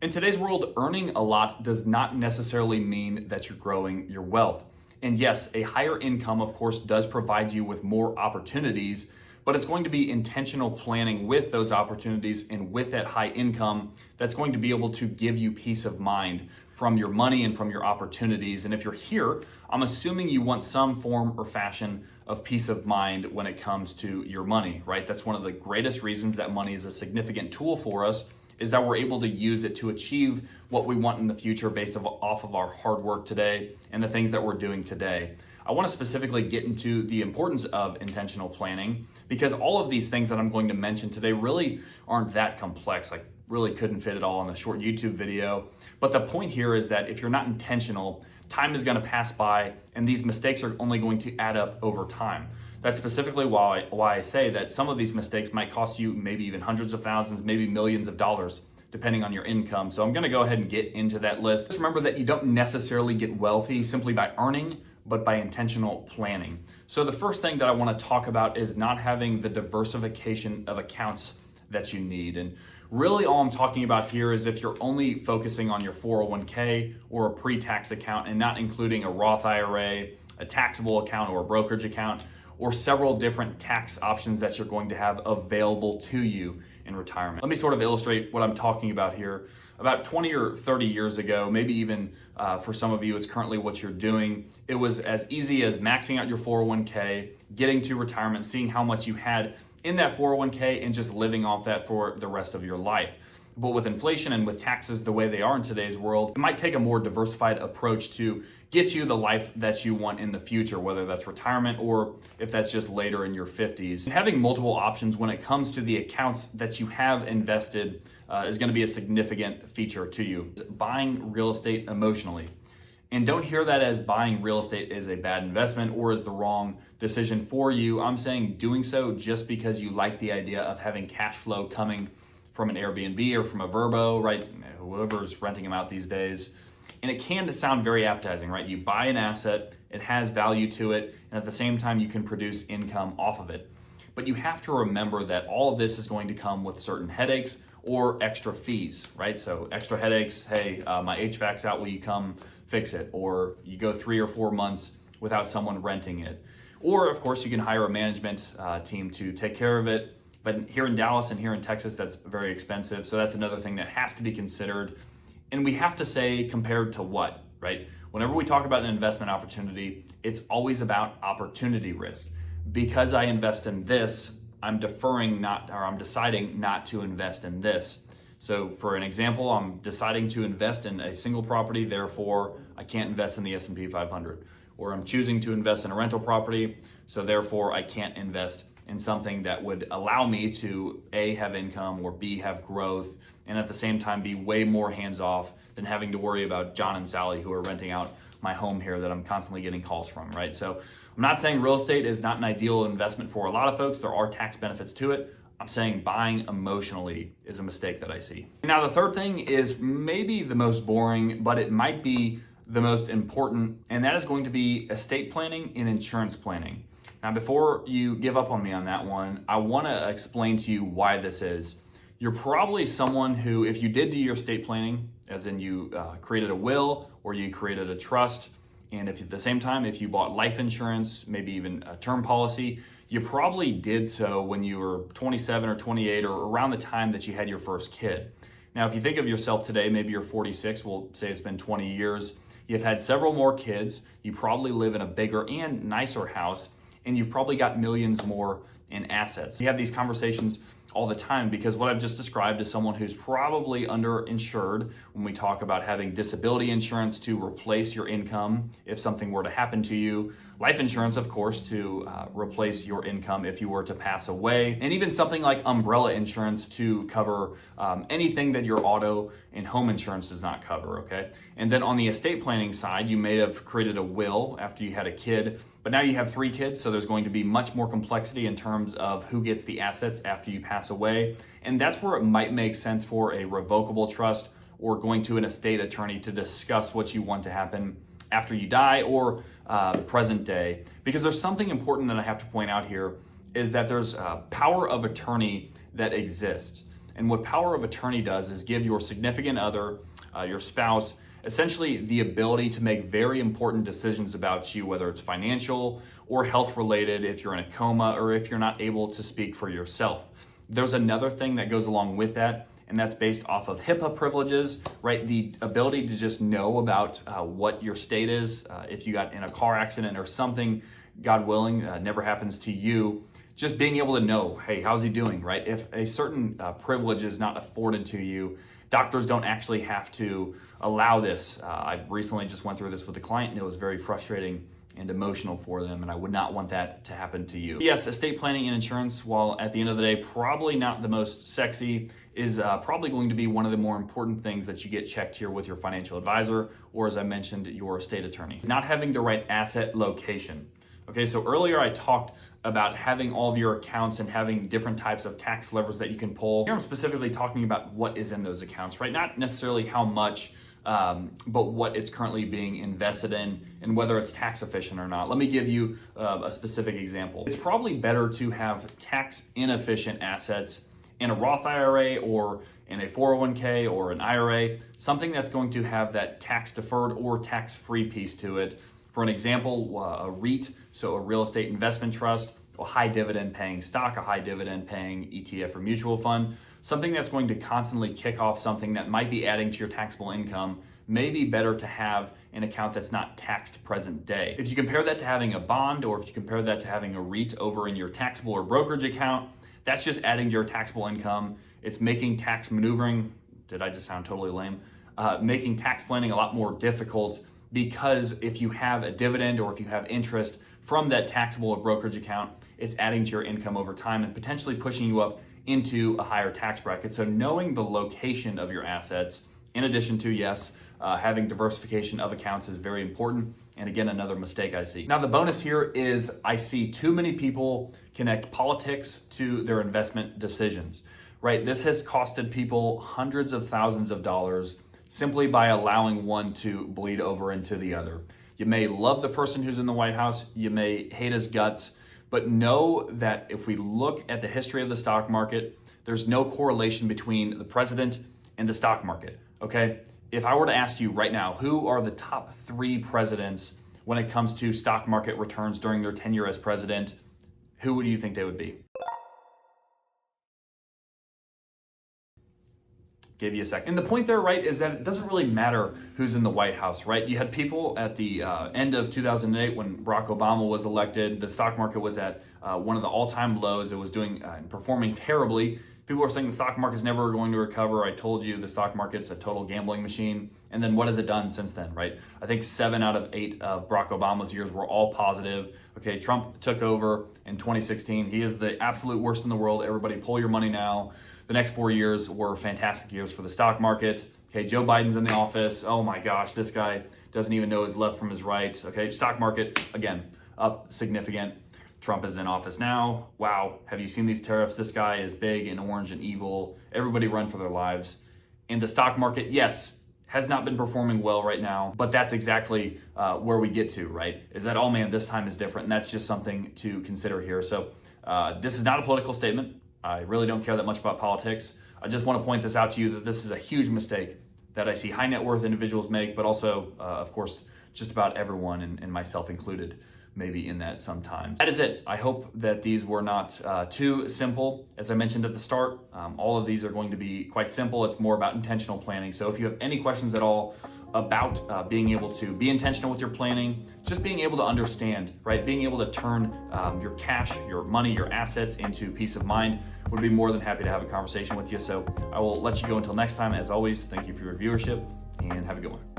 In today's world, earning a lot does not necessarily mean that you're growing your wealth. And yes, a higher income, of course, does provide you with more opportunities, but it's going to be intentional planning with those opportunities and with that high income that's going to be able to give you peace of mind from your money and from your opportunities. And if you're here, I'm assuming you want some form or fashion of peace of mind when it comes to your money, right? That's one of the greatest reasons that money is a significant tool for us, is that we're able to use it to achieve what we want in the future based off of our hard work today and the things that we're doing today. I want to specifically get into the importance of intentional planning because all of these things that I'm going to mention today really aren't that complex. I really couldn't fit it all in a short YouTube video. But the point here is that if you're not intentional, time is going to pass by and these mistakes are only going to add up over time. That's specifically why I say that some of these mistakes might cost you maybe even hundreds of thousands, maybe millions of dollars, depending on your income. So I'm gonna go ahead and get into that list. Just remember that you don't necessarily get wealthy simply by earning, but by intentional planning. So the first thing that I wanna talk about is not having the diversification of accounts that you need. And really all I'm talking about here is if you're only focusing on your 401k or a pre-tax account and not including a Roth IRA, a taxable account or a brokerage account, or several different tax options that you're going to have available to you in retirement. Let me sort of illustrate what I'm talking about here. About 20 or 30 years ago, maybe even for some of you, it's currently what you're doing. It was as easy as maxing out your 401k, getting to retirement, seeing how much you had in that 401k and just living off that for the rest of your life. But with inflation and with taxes the way they are in today's world, it might take a more diversified approach to get you the life that you want in the future, whether that's retirement or if that's just later in your 50s. And having multiple options when it comes to the accounts that you have invested is going to be a significant feature to you. Buying real estate emotionally. And don't hear that as buying real estate is a bad investment or is the wrong decision for you. I'm saying doing so just because you like the idea of having cash flow coming from an Airbnb or from a Verbo, right? Whoever's renting them out these days. And it can sound very appetizing, right? You buy an asset, it has value to it, and at the same time you can produce income off of it. But you have to remember that all of this is going to come with certain headaches or extra fees, right? So extra headaches, hey, my HVAC's out, will you come fix it? Or you go 3 or 4 months without someone renting it. Or of course you can hire a management team to take care of it. But here in Dallas and here in Texas, that's very expensive. So that's another thing that has to be considered. And we have to say compared to what, right? Whenever we talk about an investment opportunity, it's always about opportunity risk. Because I invest in this, I'm deciding not to invest in this. So for an example, I'm deciding to invest in a single property, therefore I can't invest in the S&P 500. Or I'm choosing to invest in a rental property, so therefore I can't invest in something that would allow me to A, have income, or B, have growth, and at the same time be way more hands-off than having to worry about John and Sally who are renting out my home here that I'm constantly getting calls from, right? So I'm not saying real estate is not an ideal investment for a lot of folks. There are tax benefits to it. I'm saying buying emotionally is a mistake that I see. Now, the third thing is maybe the most boring, but it might be the most important, and that is going to be estate planning and insurance planning. Now, before you give up on me on that one, I want to explain to you why this is. You're probably someone who, if you did do your estate planning, as in you created a will or you created a trust, and if at the same time, if you bought life insurance, maybe even a term policy, you probably did so when you were 27 or 28 or around the time that you had your first kid. Now, if you think of yourself today, maybe you're 46, we'll say it's been 20 years, you've had several more kids, you probably live in a bigger and nicer house, and you've probably got millions more in assets. You have these conversations all the time because what I've just described is someone who's probably underinsured when we talk about having disability insurance to replace your income if something were to happen to you, life insurance, of course, to replace your income if you were to pass away, and even something like umbrella insurance to cover anything that your auto and home insurance does not cover, okay? And then on the estate planning side, you may have created a will after you had a kid, but now you have 3 kids, so there's going to be much more complexity in terms of who gets the assets after you pass away. And that's where it might make sense for a revocable trust or going to an estate attorney to discuss what you want to happen after you die or present day. Because there's something important that I have to point out here is that there's a power of attorney that exists. And what power of attorney does is give your significant other, your spouse, essentially the ability to make very important decisions about you, whether it's financial or health related, if you're in a coma or if you're not able to speak for yourself. There's another thing that goes along with that, and that's based off of HIPAA privileges, right? The ability to just know about what your state is. If you got in a car accident or something, God willing, never happens to you, just being able to know, hey, how's he doing, right? If a certain privilege is not afforded to you, doctors don't actually have to allow this. I recently just went through this with a client, and it was very frustrating and emotional for them, and I would not want that to happen to you. Yes, estate planning and insurance, while at the end of the day probably not the most sexy, is probably going to be one of the more important things that you get checked here with your financial advisor, or as I mentioned, your estate attorney. Not having the right asset location. Okay, so earlier I talked about having all of your accounts and having different types of tax levers that you can pull. Here I'm specifically talking about what is in those accounts, right? Not necessarily how much, but what it's currently being invested in and whether it's tax efficient or not. Let me give you a specific example. It's probably better to have tax inefficient assets in a Roth IRA or in a 401k or an IRA, something that's going to have that tax deferred or tax free piece to it. For an example, a REIT, so a real estate investment trust, a high dividend paying stock, a high dividend paying ETF or mutual fund, something that's going to constantly kick off something that might be adding to your taxable income, may be better to have an account that's not taxed present day. If you compare that to having a bond, or if you compare that to having a REIT over in your taxable or brokerage account, that's just adding to your taxable income. It's making tax maneuvering, did I just sound totally lame? Making tax planning a lot more difficult, because if you have a dividend or if you have interest from that taxable or brokerage account, it's adding to your income over time and potentially pushing you up into a higher tax bracket. So knowing the location of your assets, in addition to, yes, having diversification of accounts is very important. And again, another mistake I see. Now, the bonus here is I see too many people connect politics to their investment decisions, right? This has costed people hundreds of thousands of dollars simply by allowing one to bleed over into the other. You may love the person who's in the White House, you may hate his guts, but know that if we look at the history of the stock market, there's no correlation between the president and the stock market, okay? If I were to ask you right now, who are the top 3 presidents when it comes to stock market returns during their tenure as president, who do you think they would be? Give you a second. And the point there, right, is that it doesn't really matter who's in the White House, right? You had people at the end of 2008 when Barack Obama was elected, the stock market was at one of the all-time lows. It was doing performing terribly. People were saying the stock market's never going to recover. I told you the stock market's a total gambling machine. And then what has it done since then, right? I think 7 out of 8 of Barack Obama's years were all positive. Okay, Trump took over in 2016. He is the absolute worst in the world. Everybody pull your money now. The next 4 years were fantastic years for the stock market. Okay, Joe Biden's in the office. Oh my gosh, this guy doesn't even know his left from his right. Okay, stock market, again, up significant. Trump is in office now. Wow, have you seen these tariffs? This guy is big and orange and evil. Everybody run for their lives. And the stock market, yes, has not been performing well right now, but that's exactly where we get to, right? Is that, oh man, this time is different. And that's just something to consider here. So this is not a political statement. I really don't care that much about politics. I just want to point this out to you that this is a huge mistake that I see high net worth individuals make, but also, of course, just about everyone, and myself included, maybe in that sometimes. That is it. I hope that these were not too simple. As I mentioned at the start, all of these are going to be quite simple. It's more about intentional planning. So if you have any questions at all about being able to be intentional with your planning, just being able to understand, right? Being able to turn your cash, your money, your assets into peace of mind, would be more than happy to have a conversation with you. So I will let you go until next time. As always, thank you for your viewership and have a good one.